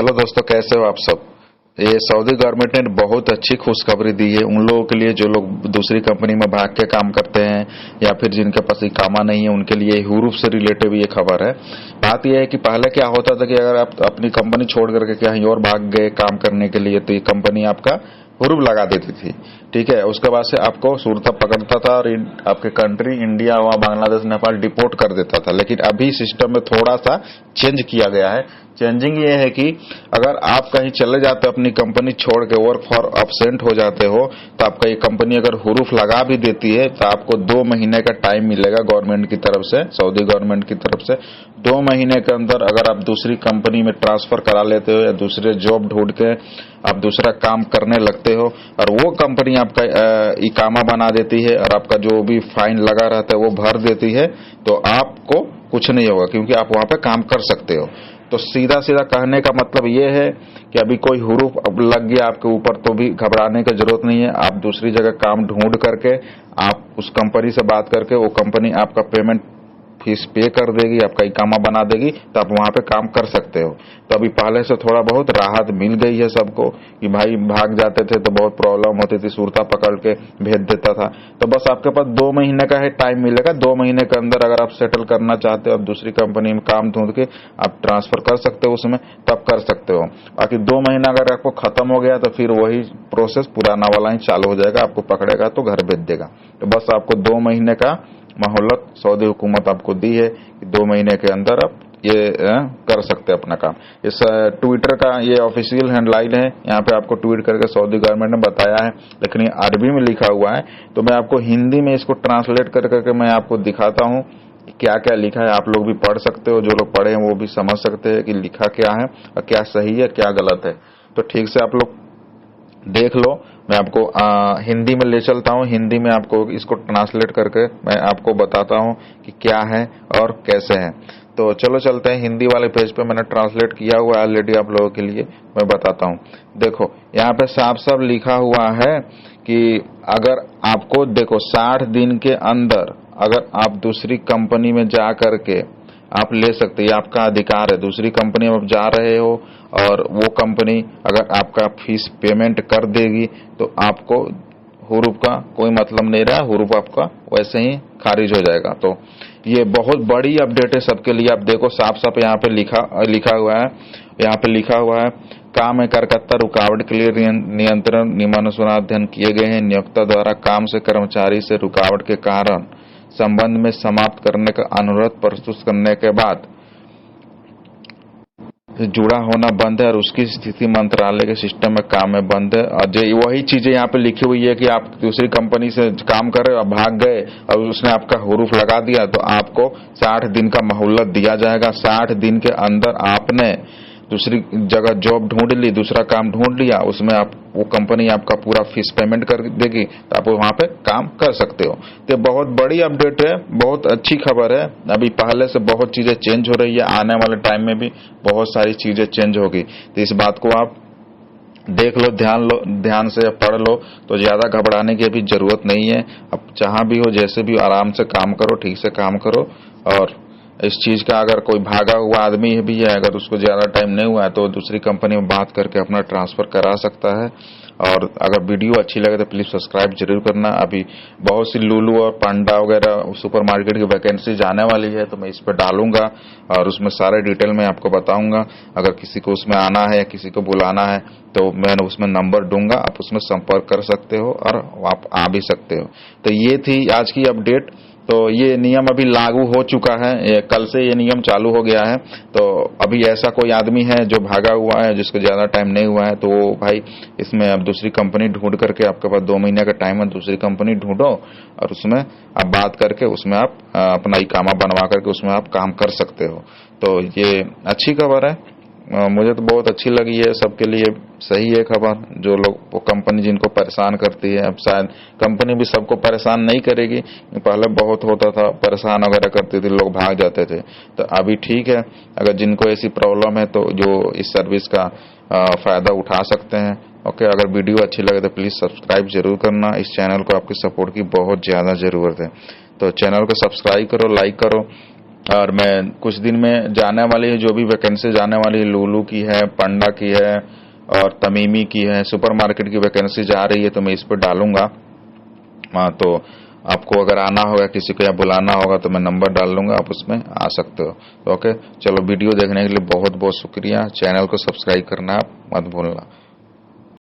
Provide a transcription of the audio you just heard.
Hello दोस्तों, कैसे हो आप सब। ये सऊदी गवर्नमेंट ने बहुत अच्छी खुशखबरी दी है उन लोगों के लिए जो लोग दूसरी कंपनी में भाग के काम करते हैं या फिर जिनके पास इकामा नहीं है, उनके लिए हुरूफ से रिलेटेड ये खबर है। बात यह है कि पहले क्या होता था कि अगर आप अपनी कंपनी छोड़ करके कहीं और भाग गए काम करने के लिए तो ये कंपनी आपका हुरूफ लगा देती थी। ठीक है, उसके बाद से आपको सूरता पकड़ता था और आपके कंट्री इंडिया व बांग्लादेश नेपाल डिपोर्ट कर देता था। लेकिन अभी सिस्टम में थोड़ा सा चेंज किया गया है। चेंजिंग ये है कि अगर आप कहीं चले जाते हो, अपनी कंपनी छोड़ के वर्क फॉर एब्सेंट हो जाते हो, तो आपका ये कंपनी अगर हुरूफ लगा भी देती है तो आपको 2 महीने का टाइम मिलेगा गवर्नमेंट की तरफ से, सऊदी गवर्नमेंट की तरफ से। 2 महीने के अंदर अगर आप दूसरी कंपनी में ट्रांसफर करा लेते हो या दूसरे जॉब ढूंढ के आप दूसरा काम करने लगते हो और वो कंपनी आपका इकामा बना देती है और आपका जो भी फाइन लगा रहता है वो भर देती है, तो आपको कुछ नहीं होगा क्योंकि आप वहां पे काम कर सकते हो। तो सीधा सीधा कहने का मतलब ये है कि अभी कोई हुरूफ लग गया आपके ऊपर तो भी घबराने की जरूरत नहीं है। आप दूसरी जगह काम ढूंढ करके आप उस कंपनी से बात करके वो कंपनी आपका पेमेंट फीस पे कर देगी, आपका इकामा बना देगी, तो आप वहां पे काम कर सकते हो। तो अभी पहले से थोड़ा बहुत राहत मिल गई है सबको कि भाई भाग जाते थे तो बहुत प्रॉब्लम होती थी, सूरता पकड़ के भेज देता था। तो बस आपके पास 2 महीने का है टाइम मिलेगा। 2 महीने के अंदर अगर आप सेटल करना चाहते हो, आप दूसरी कंपनी में काम ढूंढ के आप ट्रांसफर कर सकते हो उसमें, तो आप कर सकते हो। बाकी 2 महीना अगर आपको खत्म हो गया तो फिर वही प्रोसेस पुराना वाला ही चालू हो जाएगा, आपको पकड़ेगा तो घर भेज देगा। तो बस आपको 2 महीने का मोहलत सऊदी हुकूमत आपको दी है कि 2 महीने के अंदर आप ये कर सकते हैं अपना काम। इस ट्विटर का ये ऑफिशियल हैंडलाइन है, यहाँ पे आपको ट्वीट करके सऊदी गवर्नमेंट ने बताया है, लेकिन ये अरबी में लिखा हुआ है। तो मैं आपको हिंदी में इसको ट्रांसलेट कर करके मैं आपको दिखाता हूँ क्या क्या लिखा है। आप लोग भी पढ़ सकते हो, जो लोग पढ़े हैं वो भी समझ सकते हैं कि लिखा क्या है और क्या सही है क्या गलत है। तो ठीक से आप लोग देख लो। मैं आपको हिंदी में ले चलता हूँ, हिंदी में आपको इसको ट्रांसलेट करके मैं आपको बताता हूँ कि क्या है और कैसे है। तो चलो चलते हैं, हिंदी वाले पेज पे मैंने ट्रांसलेट किया हुआ है ऑलरेडी आप लोगों के लिए, मैं बताता हूँ। देखो यहाँ पे साफ साफ लिखा हुआ है कि अगर आपको देखो 60 दिन के अंदर अगर आप दूसरी कंपनी में जा करके आप ले सकते हैं, आपका अधिकार है। दूसरी कंपनी में आप जा रहे हो और वो कंपनी अगर आपका फीस पेमेंट कर देगी तो आपको हुरूफ का कोई मतलब नहीं रहा, हुरूफ आपका वैसे ही खारिज हो जाएगा। तो ये बहुत बड़ी अपडेट है सबके लिए। आप देखो साफ साफ यहाँ पे लिखा हुआ है, यहाँ पे लिखा हुआ है काम में करकत्ता रुकावट के लिए नियंत्रण नियमानुसार किए गए हैं। नियोक्ता द्वारा काम से कर्मचारी से रुकावट के कारण संबंध में समाप्त करने का अनुरोध प्रस्तुत करने के बाद जुड़ा होना बंद है और उसकी स्थिति मंत्रालय के सिस्टम में काम में बंद है। और वही चीजें यहाँ पे लिखी हुई है कि आप दूसरी कंपनी से काम कर रहे हो, भाग गए और उसने आपका हुरूफ लगा दिया तो आपको 60 दिन का मोहलत दिया जाएगा। 60 दिन के अंदर आपने दूसरी जगह जॉब ढूंढ ली, दूसरा काम ढूंढ लिया, उसमें आप वो कंपनी आपका पूरा फीस पेमेंट कर देगी तो आप वहां पे काम कर सकते हो। तो बहुत बड़ी अपडेट है, बहुत अच्छी खबर है। अभी पहले से बहुत चीजें चेंज हो रही है, आने वाले टाइम में भी बहुत सारी चीजें चेंज होगी। तो इस बात को आप देख लो, ध्यान से पढ़ लो। तो ज्यादा घबराने की अभी जरूरत नहीं है। अब जहां भी हो जैसे भी आराम से काम करो, ठीक से काम करो। और इस चीज का अगर कोई भागा हुआ आदमी भी है, अगर उसको ज्यादा टाइम नहीं हुआ है तो दूसरी कंपनी में बात करके अपना ट्रांसफर करा सकता है। और अगर वीडियो अच्छी लगे तो प्लीज सब्सक्राइब जरूर करना। अभी बहुत सी लुलु और पांडा वगैरह सुपरमार्केट की वैकेंसी जाने वाली है, तो मैं इस पर डालूंगा और उसमें सारे डिटेल में आपको बताऊंगा। अगर किसी को उसमें आना है या किसी को बुलाना है तो मैं उसमें नंबर दूंगा, आप उसमें संपर्क कर सकते हो और आप आ भी सकते हो। तो ये थी आज की अपडेट। तो ये नियम अभी लागू हो चुका है, कल से ये नियम चालू हो गया है। तो अभी ऐसा कोई आदमी है जो भागा हुआ है, जिसको ज्यादा टाइम नहीं हुआ है, तो वो भाई इसमें अब दूसरी कंपनी ढूंढ करके, आपके पास 2 महीने का टाइम है, दूसरी कंपनी ढूंढो और उसमें आप बात करके उसमें आप अपना इकामा बनवा करके उसमें आप काम कर सकते हो। तो ये अच्छी खबर है, मुझे तो बहुत अच्छी लगी है। सबके लिए सही है खबर। जो लोग वो कंपनी जिनको परेशान करती है, अब शायद कंपनी भी सबको परेशान नहीं करेगी। पहले बहुत होता था, परेशान वगैरह करती थी, लोग भाग जाते थे। तो अभी ठीक है, अगर जिनको ऐसी प्रॉब्लम है तो जो इस सर्विस का फायदा उठा सकते हैं। ओके, अगर वीडियो अच्छी लगे तो प्लीज सब्सक्राइब जरूर करना। इस चैनल को आपकी सपोर्ट की बहुत ज्यादा जरूरत है। तो चैनल को सब्सक्राइब करो, लाइक करो और मैं कुछ दिन में जाने वाली है, जो भी वैकेंसी जाने वाली है, लुलु की है, पांडा की है और तमीमी की है, सुपरमार्केट की वैकेंसी जा रही है, तो मैं इस पर डालूंगा। हाँ, तो आपको अगर आना होगा, किसी को या बुलाना होगा, तो मैं नंबर डाल लूंगा, आप उसमें आ सकते हो। ओके, चलो, वीडियो देखने के लिए बहुत बहुत शुक्रिया। चैनल को सब्सक्राइब करना आप मत भूलना।